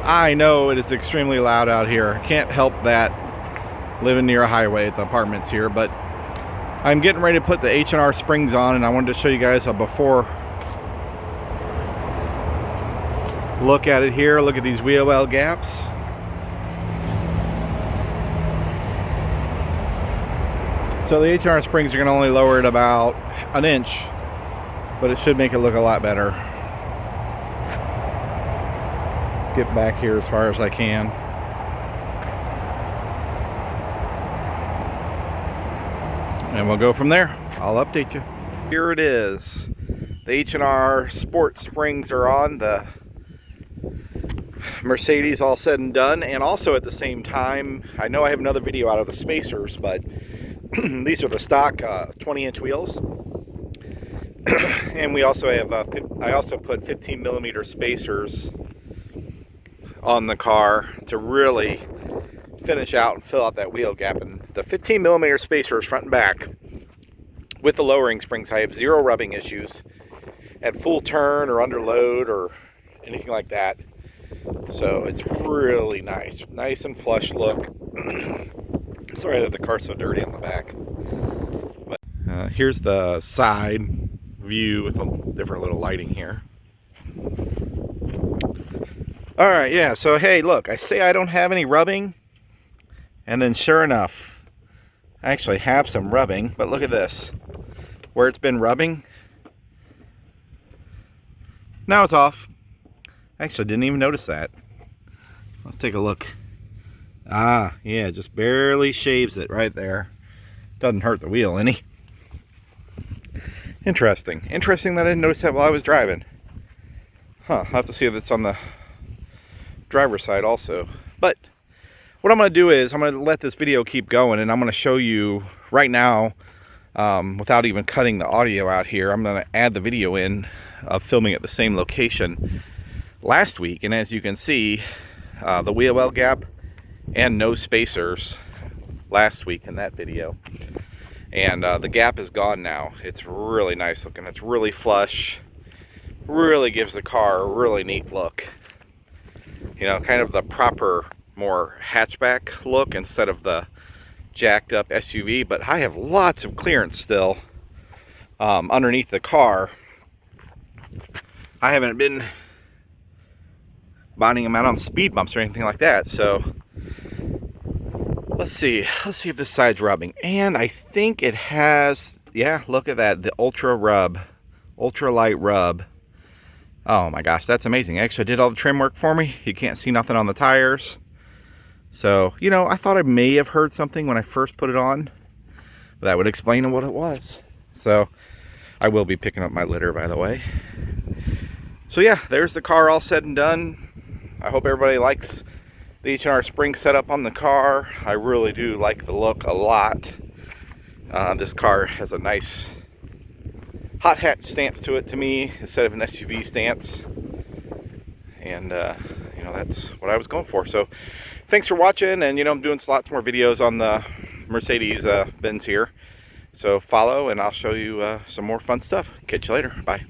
I know it is extremely loud out here. I can't help that living near a highway at the apartments here, but I'm getting ready to put the H&R Springs on, and I wanted to show you guys a before look at it here. Look at these wheel well gaps. So the H&R Springs are going to only lower it about an inch, but it should make it look a lot better. Get back here as far as I can. And we'll go from there. I'll update you. Here it is. The H&R Sport Springs are on. The Mercedes all said and done. And also at the same time, I know I have another video out of the spacers, but these are the stock 20-inch wheels. And we also have, I also put 15mm spacers on the car to really finish out and fill out that wheel gap. And the 15mm spacers front and back with the lowering springs, I have zero rubbing issues at full turn or under load or anything like that. So it's really nice and flush look. Sorry that the car's so dirty on the back. But here's the side view with a different little lighting here. All right, yeah, so hey, look, I say I don't have any rubbing, and then sure enough, I actually have some rubbing, but look at this. Where it's been rubbing, now it's off. I actually didn't even notice that. Let's take a look. Ah, yeah, just barely shaves it right there. Doesn't hurt the wheel any. Interesting that I didn't notice that while I was driving. Huh, I'll have to see if it's on the driver's side also. But what I'm going to do is I'm going to let this video keep going, and I'm going to show you right now, without even cutting the audio out here, I'm going to add the video in of filming at the same location last week. And as you can see, the wheel well gap and no spacers last week in that video, and the gap is gone now. It's really nice looking. It's really flush, really gives the car a really neat look. You know, kind of the proper, more hatchback look instead of the jacked up SUV. But I have lots of clearance still underneath the car. I haven't been bonding them out on speed bumps or anything like that. So let's see if this side's rubbing. And I think it has, yeah, look at that, the ultra light rub. Oh my gosh, that's amazing. Actually, I did all the trim work for me. You can't see nothing on the tires. So, you know, I thought I may have heard something when I first put it on. But that would explain what it was. So, I will be picking up my litter, by the way. So yeah, there's the car all said and done. I hope everybody likes the H&R Spring setup on the car. I really do like the look a lot. This car has a nice hot hatch stance to it to me instead of an SUV stance, and you know, that's what I was going for. So thanks for watching, and you know, I'm doing lots more videos on the Mercedes Benz here, so follow and I'll show you some more fun stuff. Catch you later. Bye.